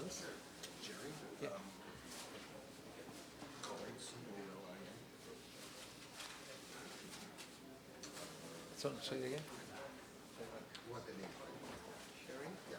ones? Yeah. So, say it again. What the name? Sherry? Yeah.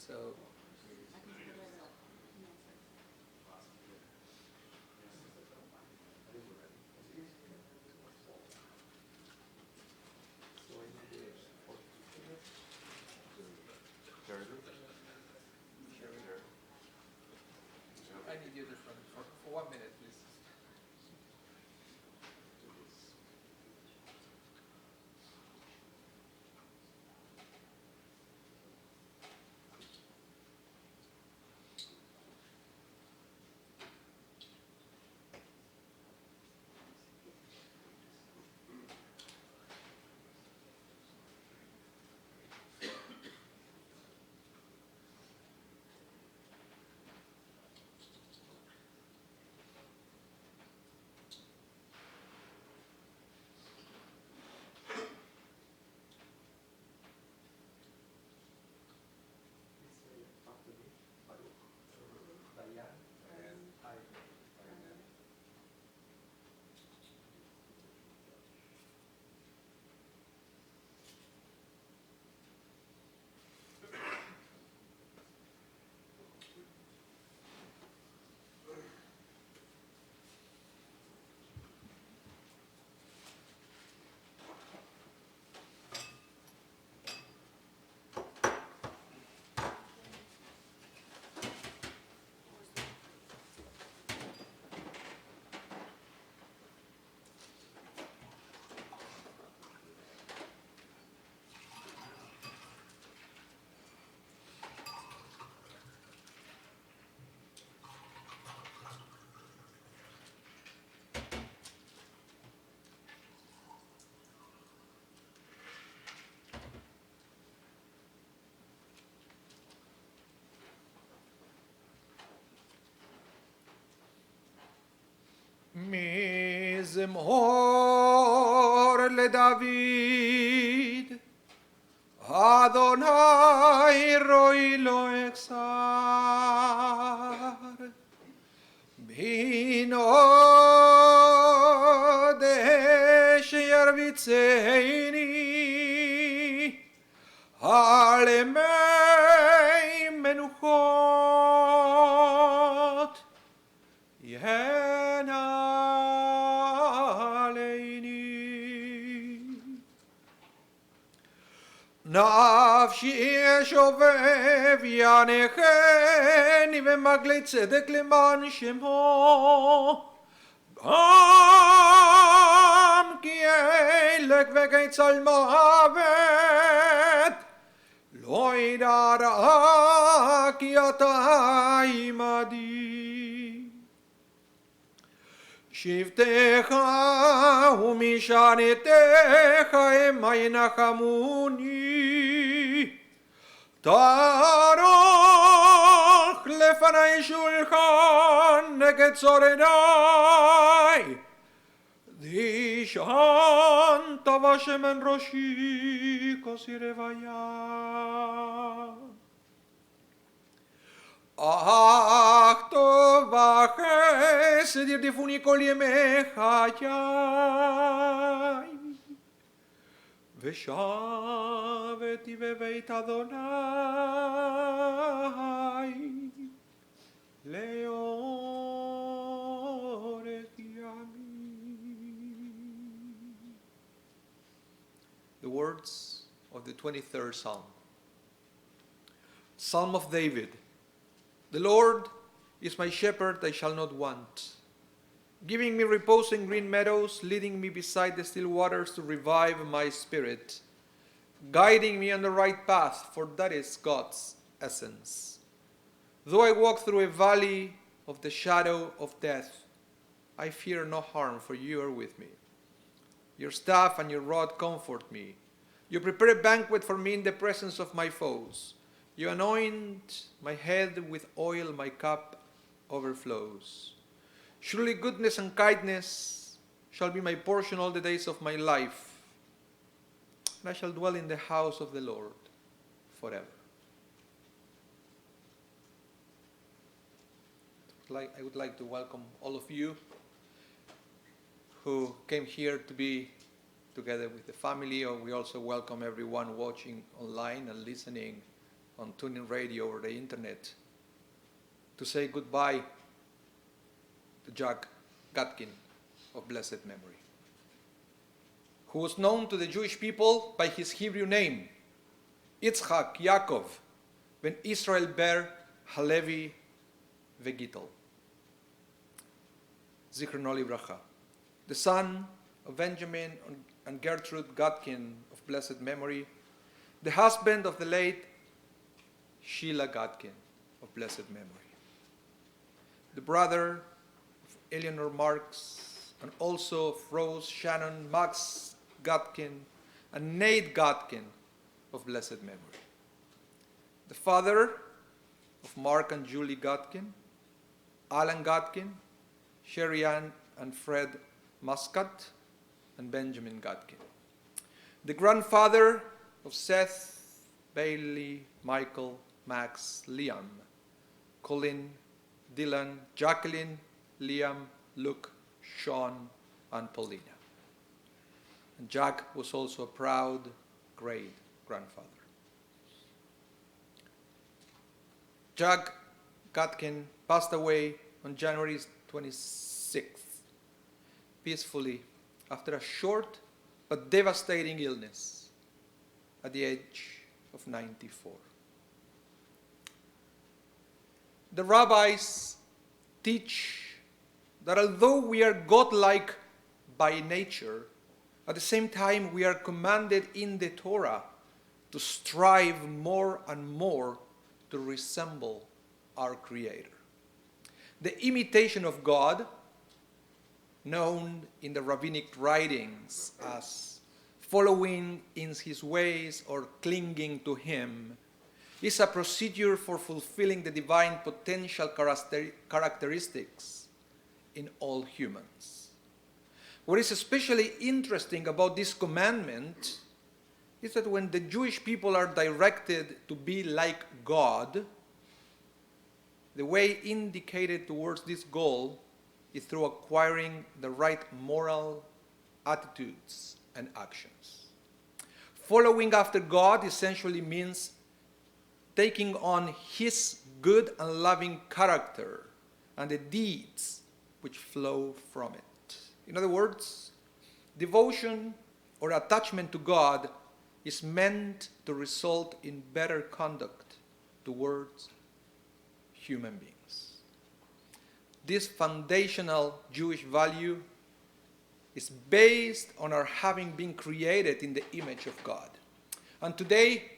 So, I need you to for 1 minute, please. מזמור לדוד, אדוני רואי לו אכסר, בנודש ירביצני, על ימי מנוחות ינעלני. נפשי שובב ינחני במגלי צדק למען שמו, גם כי אלק וכיצל מוות, לא ידע רע כי אתה עמדי. שבטך ומשענתך המה ינחמוני, תערוך לפני שולחן נגד צורריי, דשנת בשמן ראשי כוסי רוויה. אך טוב וחסד ירדפוני כל ימי חיי, ושבתי בבית אדוני לאורך ימים. The words of the 23rd Psalm. Psalm of David. The Lord is my shepherd, I shall not want. Giving me repose in green meadows, leading me beside the still waters to revive my spirit, guiding me on the right path, for that is God's essence. Though I walk through a valley of the shadow of death, I fear no harm, for you are with me. Your staff and your rod comfort me. You prepare a banquet for me in the presence of my foes. You anoint my head with oil, my cup overflows. Surely goodness and kindness shall be my portion all the days of my life, and I shall dwell in the house of the Lord forever. I would like to welcome all of you who came here to be together with the family, or we also welcome everyone watching online and listening on TuneIn Radio or the internet, to say goodbye to Jack Gutkin of blessed memory, who was known to the Jewish people by his Hebrew name, Yitzchak Yaakov, ben Israel ber Halevi Vegital, Zichrono Livracha, the son of Benjamin and Gertrude Gutkin of blessed memory, the husband of the late Sheila Gutkin of blessed memory, the brother of Eleanor Marks, and also of Rose, Shannon, Max Gutkin, and Nate Gutkin of blessed memory, the father of Mark and Julie Gutkin, Alan Gutkin, Sherry Ann and Fred Muscat, and Benjamin Gutkin, the grandfather of Seth, Bailey, Michael, Max, Liam, Colin, Dylan, Jacqueline, Liam, Luke, Sean, and Paulina. And Jack was also a proud great-grandfather. Jack Gutkin passed away on January 26th, peacefully, after a short but devastating illness at the age of 94. The rabbis teach that although we are godlike by nature, at the same time we are commanded in the Torah to strive more and more to resemble our Creator. The imitation of God, known in the rabbinic writings as following in His ways or clinging to Him, is a procedure for fulfilling the divine potential characteristics in all humans. What is especially interesting about this commandment is that when the Jewish people are directed to be like God, the way indicated towards this goal is through acquiring the right moral attitudes and actions. Following after God essentially means taking on His good and loving character and the deeds which flow from it. In other words, devotion or attachment to God is meant to result in better conduct towards human beings. This foundational Jewish value is based on our having been created in the image of God. And today,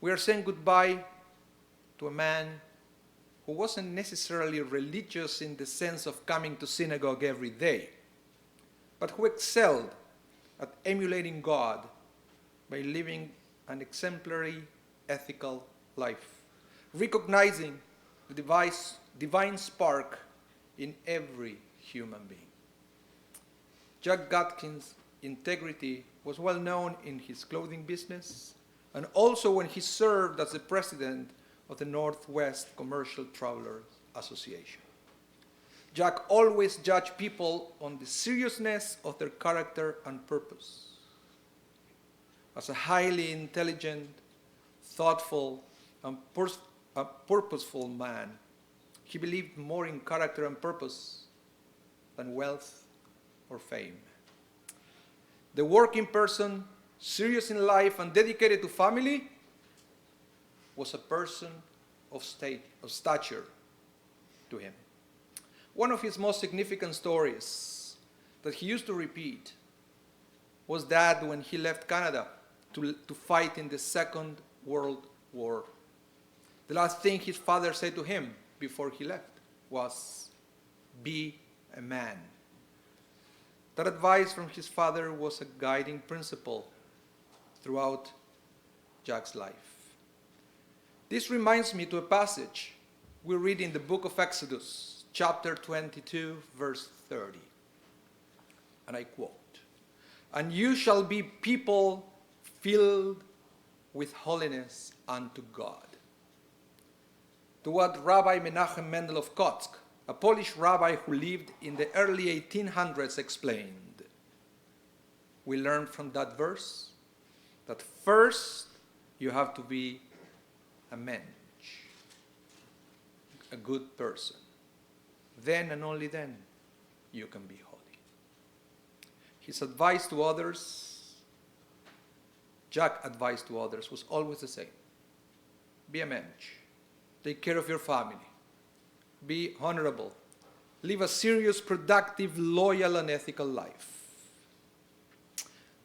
we are saying goodbye to a man who wasn't necessarily religious in the sense of coming to synagogue every day, but who excelled at emulating God by living an exemplary ethical life, recognizing the divine spark in every human being. Jack Gutkin's integrity was well known in his clothing business and also when he served as the president of the Northwest Commercial Travelers Association. Jack always judged people on the seriousness of their character and purpose. as a highly intelligent, thoughtful, and purposeful man. He believed more in character and purpose than wealth or fame. The working person, serious in life and dedicated to family, was a person of stature to him. One of his most significant stories that he used to repeat was that when he left Canada to fight in the Second World War, the last thing his father said to him before he left was, "Be a man." That advice from his father was a guiding principle throughout Jack's life. This reminds me to a passage we read in the book of Exodus, chapter 22, verse 30. And I quote, "And you shall be people filled with holiness unto God." To what Rabbi Menachem Mendel of Kotsk, a Polish rabbi who lived in the early 1800s, explained, we learn from that verse that first you have to be a mensch, a good person. Then and only then you can be holy. His advice to others, Jack's advice to others, was always the same. Be a mensch. Take care of your family. Be honorable. Live a serious, productive, loyal, and ethical life.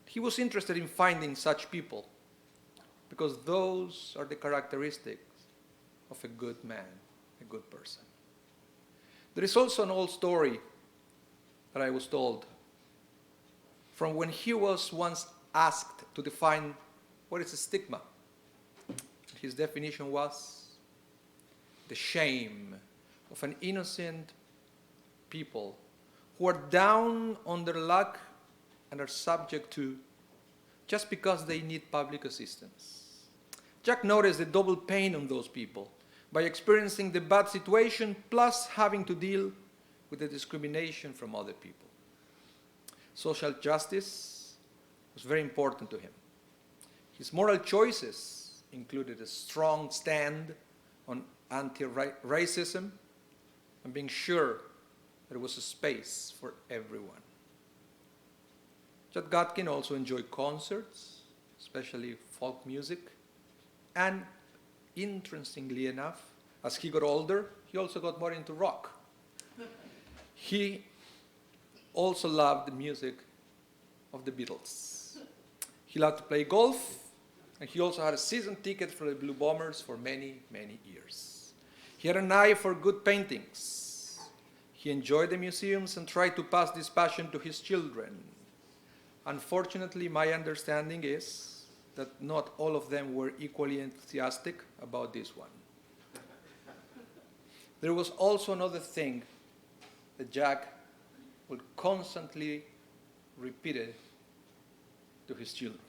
He was interested in finding such people because those are the characteristics of a good man, a good person. There is also an old story that I was told from when he was once asked to define what is a stigma. His definition was the shame of an innocent people who are down on their luck and are subject to just because they need public assistance. Jack noticed the double pain on those people by experiencing the bad situation plus having to deal with the discrimination from other people. Social justice was very important to him. His moral choices included a strong stand on anti-racism and being sure there was a space for everyone. Jack Gutkin also enjoyed concerts, especially folk music, and interestingly enough, as he got older, he also got more into rock. He also loved the music of the Beatles. He loved to play golf, and he also had a season ticket for the Blue Bombers for many, many years. He had an eye for good paintings. He enjoyed the museums and tried to pass this passion to his children. Unfortunately, my understanding is that not all of them were equally enthusiastic about this one. There was also another thing that Jack would constantly repeat to his children: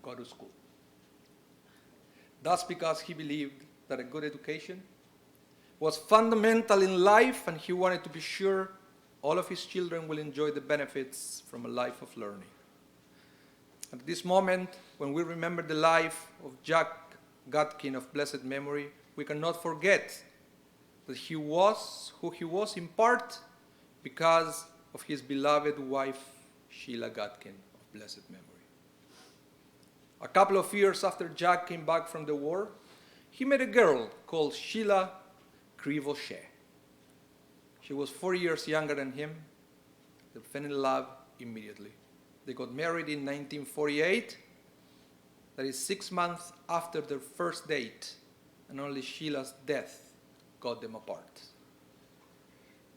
go to school. That's because he believed that a good education was fundamental in life, and he wanted to be sure all of his children will enjoy the benefits from a life of learning. At this moment, when we remember the life of Jack Gutkin of blessed memory, we cannot forget that he was who he was in part because of his beloved wife, Sheila Gutkin of blessed memory. A couple of years after Jack came back from the war, he met a girl called Sheila Crivochet. She was 4 years younger than him. They fell in love immediately. They got married in 1948. That is 6 months after their first date, and only Sheila's death got them apart.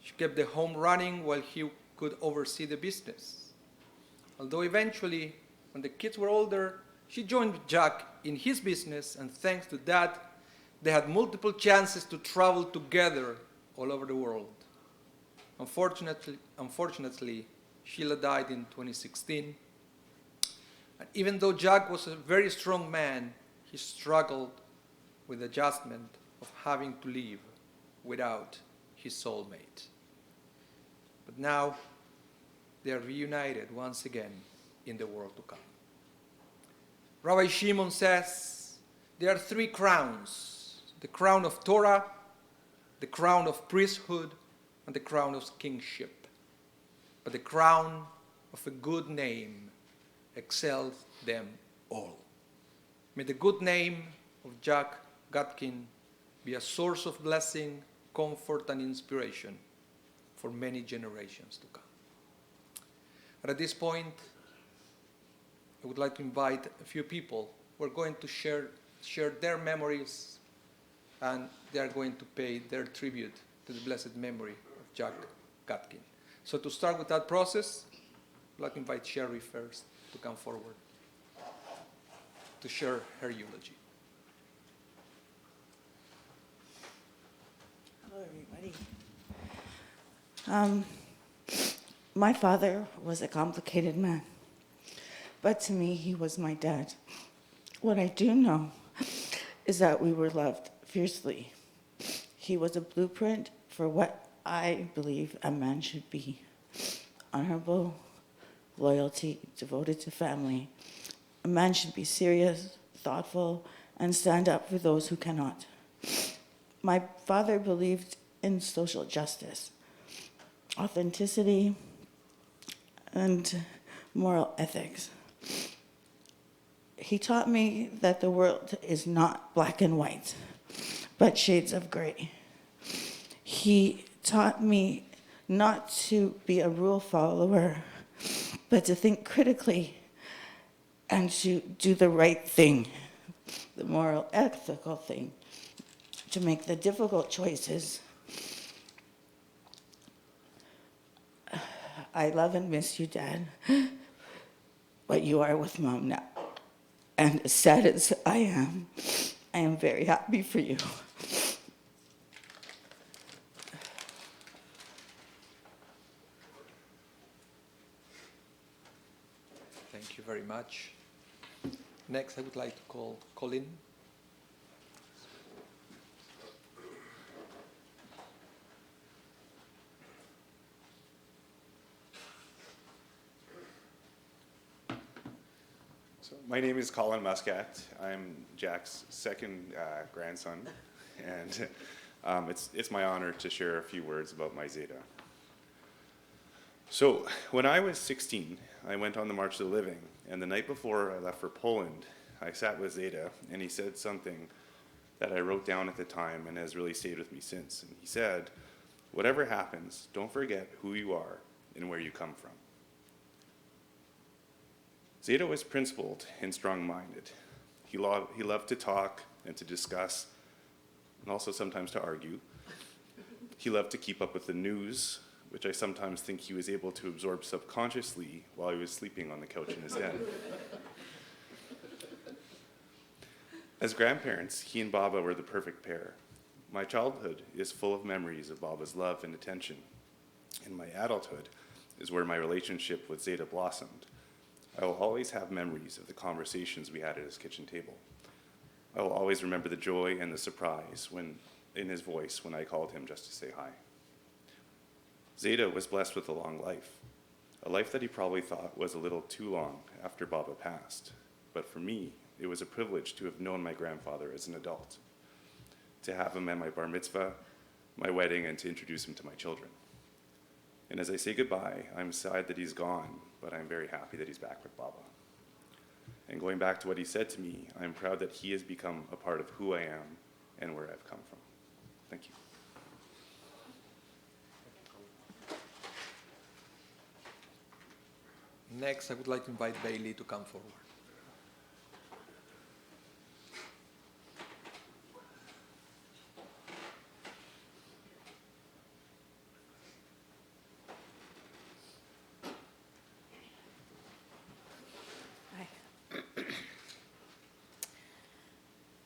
She kept the home running while he could oversee the business. Although eventually, when the kids were older, she joined Jack in his business, and thanks to that, they had multiple chances to travel together all over the world. Unfortunately, Sheila died in 2016. And even though Jack was a very strong man, he struggled with the adjustment of having to live without his soulmate. But now, they are reunited once again in the world to come. Rabbi Shimon says there are three crowns: the crown of Torah, the crown of priesthood, and the crown of kingship. But the crown of a good name excels them all. May the good name of Jack Gutkin be a source of blessing, comfort, and inspiration for many generations to come. And at this point, I would like to invite a few people who are going to share their memories, and they are going to pay their tribute to the blessed memory of Jack Gutkin. So to start with that process, I'd like to invite Sherry first to come forward to share her eulogy. Hello, everybody. My father was a complicated man, but to me, he was my dad. What I do know is that we were loved fiercely. He was a blueprint for what I believe a man should be: honorable, loyalty, devoted to family. A man should be serious, thoughtful, and stand up for those who cannot. My father believed in social justice, authenticity, and moral ethics. He taught me that the world is not black and white, but shades of gray. He taught me not to be a rule follower, but to think critically and to do the right thing, the moral, ethical thing, to make the difficult choices. I love and miss you, Dad, but you are with Mom now. And as sad as I am very happy for you. Thank you very much. Next, I would like to call Colin. So my name is Colin Muscat. I'm Jack's second grandson, and it's my honor to share a few words about my Zeta. So when I was 16, I went on the March of the Living, and the night before I left for Poland, I sat with Zeta, and he said something that I wrote down at the time and has really stayed with me since. And he said, "Whatever happens, don't forget who you are and where you come from." Zeta was principled and strong-minded. He loved to talk and to discuss, and also sometimes to argue. He loved to keep up with the news, which I sometimes think he was able to absorb subconsciously while he was sleeping on the couch in his den. As grandparents, he and Baba were the perfect pair. My childhood is full of memories of Baba's love and attention, and my adulthood is where my relationship with Zeta blossomed. I will always have memories of the conversations we had at his kitchen table. I will always remember the joy and the surprise in his voice when I called him just to say hi. Zeta was blessed with a long life, a life that he probably thought was a little too long after Baba passed. But for me, it was a privilege to have known my grandfather as an adult, to have him at my bar mitzvah, my wedding, and to introduce him to my children. And as I say goodbye, I'm sad that he's gone, but I'm very happy that he's back with Baba. And going back to what he said to me, I'm proud that he has become a part of who I am and where I've come from. Thank you. Next, I would like to invite Bailey to come forward. Hi.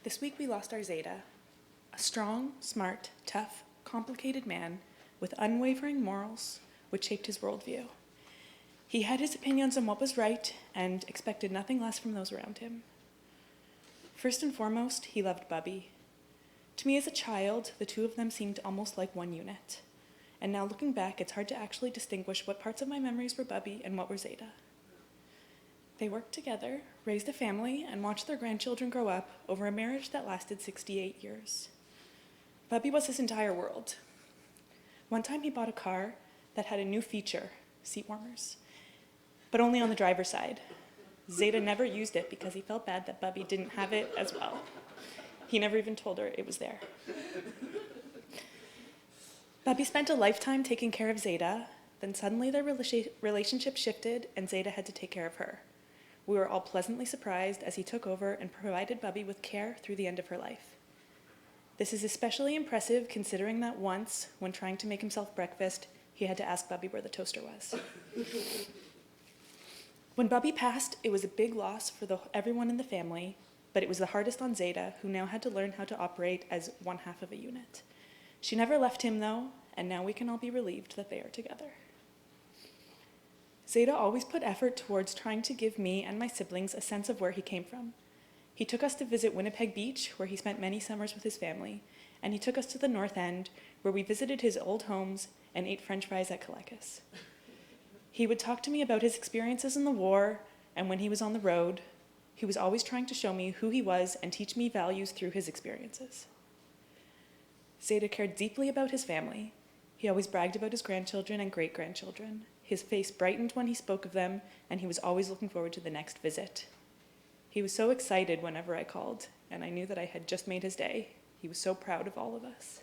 This week we lost our Zeta, a strong, smart, tough, complicated man with unwavering morals which shaped his worldview. He had his opinions on what was right and expected nothing less from those around him. First and foremost, he loved Bubby. To me as a child, the two of them seemed almost like one unit. And now looking back, it's hard to actually distinguish what parts of my memories were Bubby and what were Zeta. They worked together, raised a family, and watched their grandchildren grow up over a marriage that lasted 68 years. Bubby was his entire world. One time he bought a car that had a new feature, seat warmers, but only on the driver's side. Zeta never used it because he felt bad that Bubby didn't have it as well. He never even told her it was there. Bubby spent a lifetime taking care of Zeta, then suddenly their relationship shifted and Zeta had to take care of her. We were all pleasantly surprised as he took over and provided Bubby with care through the end of her life. This is especially impressive considering that once, when trying to make himself breakfast, he had to ask Bubby where the toaster was. When Bubby passed, it was a big loss for everyone in the family, but it was the hardest on Zeta, who now had to learn how to operate as one half of a unit. She never left him, though, and now we can all be relieved that they are together. Zeta always put effort towards trying to give me and my siblings a sense of where he came from. He took us to visit Winnipeg Beach, where he spent many summers with his family, and he took us to the North End, where we visited his old homes and ate French fries at Colecus. He would talk to me about his experiences in the war, and when he was on the road, he was always trying to show me who he was and teach me values through his experiences. Zeta cared deeply about his family. He always bragged about his grandchildren and great-grandchildren. His face brightened when he spoke of them, and he was always looking forward to the next visit. He was so excited whenever I called, and I knew that I had just made his day. He was so proud of all of us.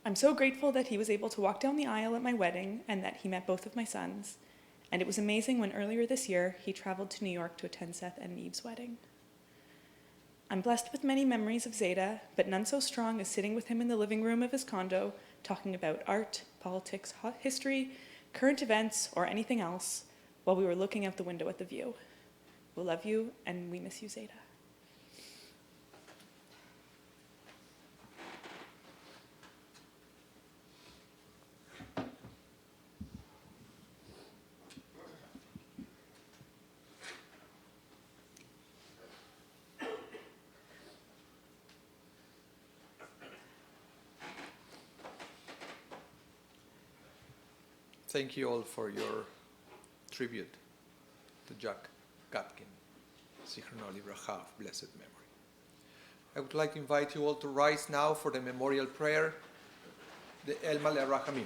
I'm so grateful that he was able to walk down the aisle at my wedding and that he met both of my sons. And it was amazing when earlier this year he traveled to New York to attend Seth and Eve's wedding. I'm blessed with many memories of Zeta, but none so strong as sitting with him in the living room of his condo, talking about art, politics, history, current events, or anything else, while we were looking out the window at the view. We love you, and we miss you, Zeta. Thank you all for your tribute to Jack Gutkin, Zichrono Livracha, of blessed memory. I would like to invite you all to rise now for the memorial prayer, the El Maleh Rachamim.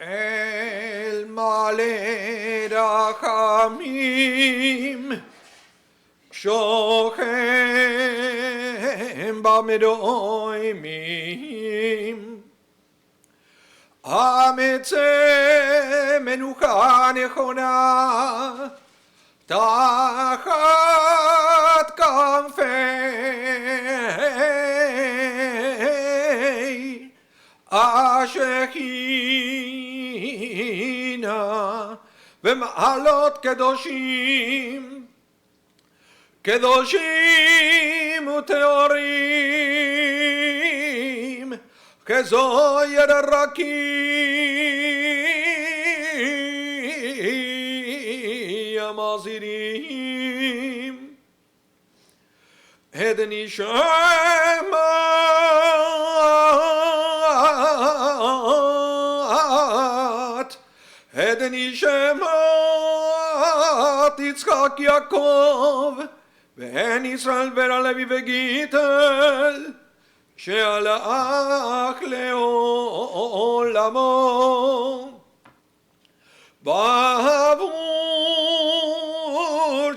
El Maleh Rachamim, Shochem Bamedoimim, Ametze Menucha Nechona, Tachat Kanfei Ashechina V'ma'alot Kedoshim, Kedoshim uteorim, Kezoyer Raki Amazirim, Edni Shemat, Edni Shemat, Yitzchak Yaakov, ואין ישראל ורע לוי וגיטל שהלך לעולמו בעבור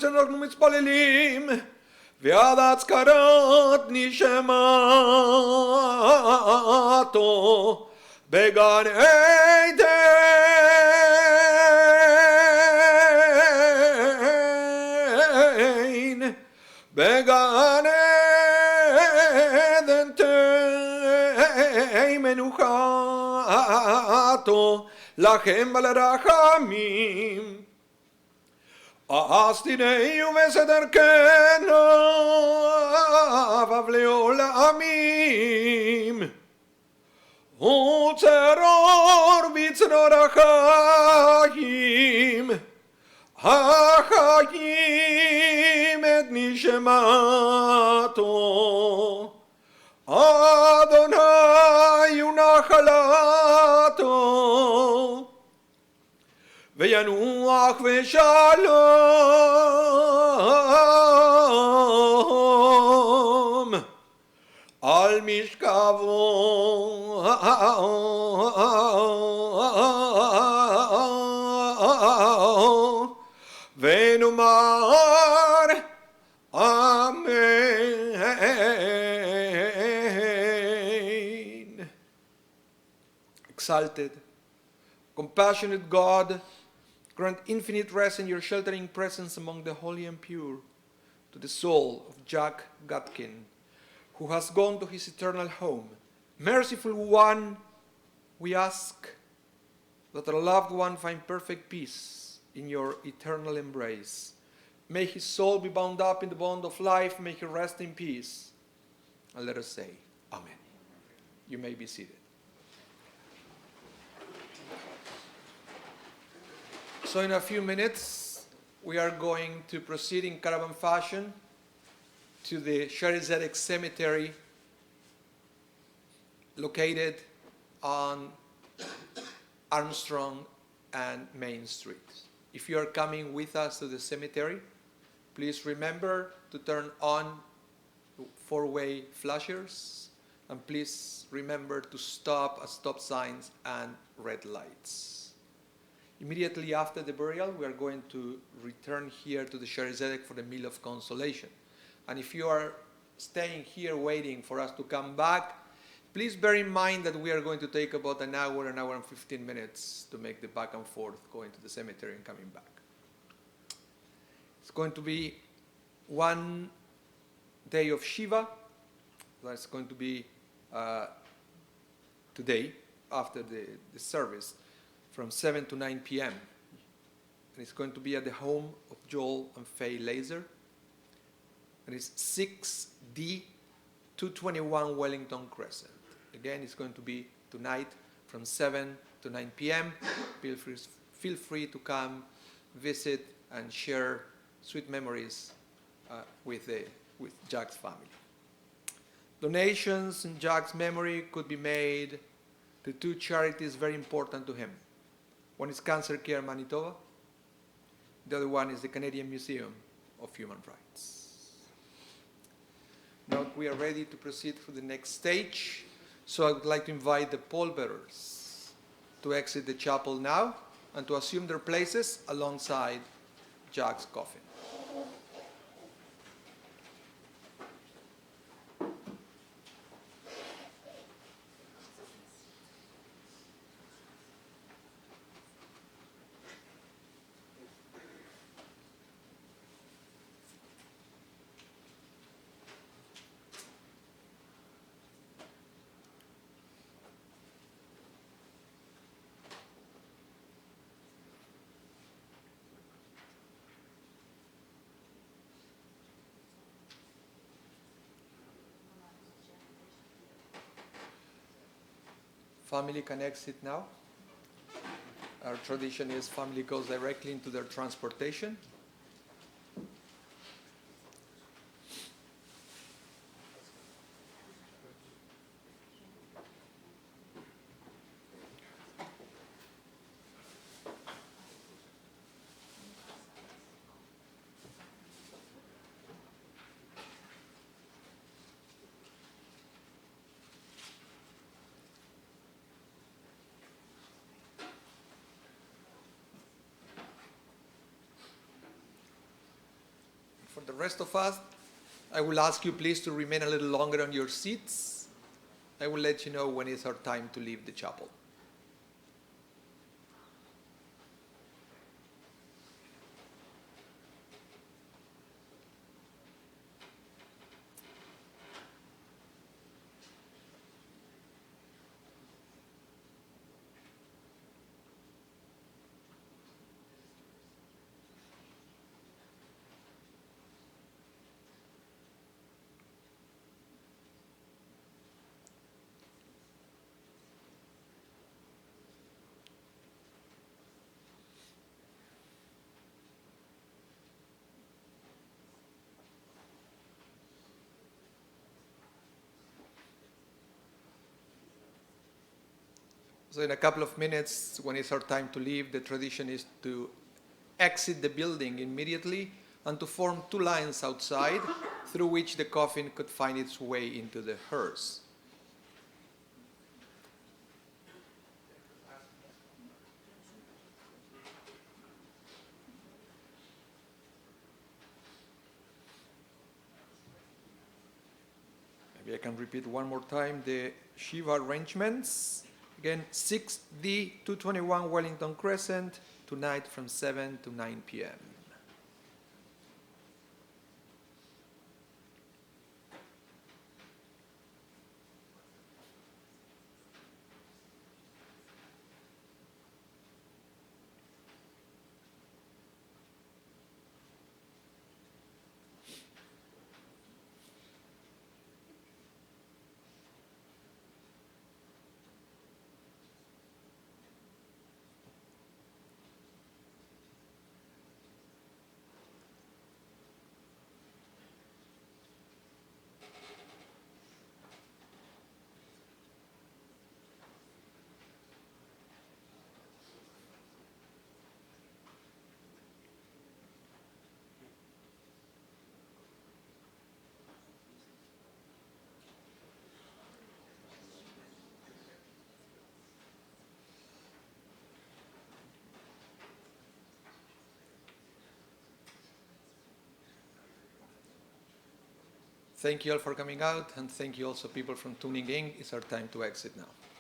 שאנחנו מתפללים ועד הצקרת נשמתו בגן עדן בגן עדן תהי מנוחתו לכם ולרחמים. אז תנאיו בסדר כנף לעולמים, וצרור בצרור החיים, החיים את נשמתו. אדוני יונח נחלתו וינוח ושלום על משכבו ונאמר Amen. Exalted, compassionate God, grant infinite rest in your sheltering presence among the holy and pure to the soul of Jack Gutkin, who has gone to his eternal home. Merciful One, we ask that our loved one find perfect peace in your eternal embrace. May his soul be bound up in the bond of life. May he rest in peace. And let us say, Amen. You may be seated. So in a few minutes, we are going to proceed in caravan fashion to the Sherry Zedek Cemetery located on Armstrong and Main Street. If you are coming with us to the cemetery, please remember to turn on four-way flashers, and please remember to stop at stop signs and red lights. Immediately after the burial, we are going to return here to the Sherry Zedek for the meal of consolation. And if you are staying here waiting for us to come back, please bear in mind that we are going to take about an hour and 15 minutes to make the back and forth going to the cemetery and coming back. It's going to be one day of Shiva. That's going to be today after the service from 7 to 9 p.m. And it's going to be at the home of Joel and Faye Laser. And it's 6D 221 Wellington Crescent. Again, it's going to be tonight from 7 to 9 p.m. Feel free to come, visit, and share sweet memories with Jack's family. Donations in Jack's memory could be made to two charities very important to him. One is Cancer Care Manitoba. The other one is the Canadian Museum of Human Rights. Now we are ready to proceed to the next stage. So I would like to invite the pallbearers to exit the chapel now and to assume their places alongside Jack's coffin. Family can exit now. Our tradition is family goes directly into their transportation. For the rest of us, I will ask you please to remain a little longer on your seats. I will let you know when it's our time to leave the chapel. So in a couple of minutes, when it's our time to leave, the tradition is to exit the building immediately and to form two lines outside through which the coffin could find its way into the hearse. Maybe I can repeat one more time the Shiva arrangements. Again, 6D 221 Wellington Crescent, tonight from 7 to 9 p.m. Thank you all for coming out, and thank you also people from tuning in. It's our time to exit now.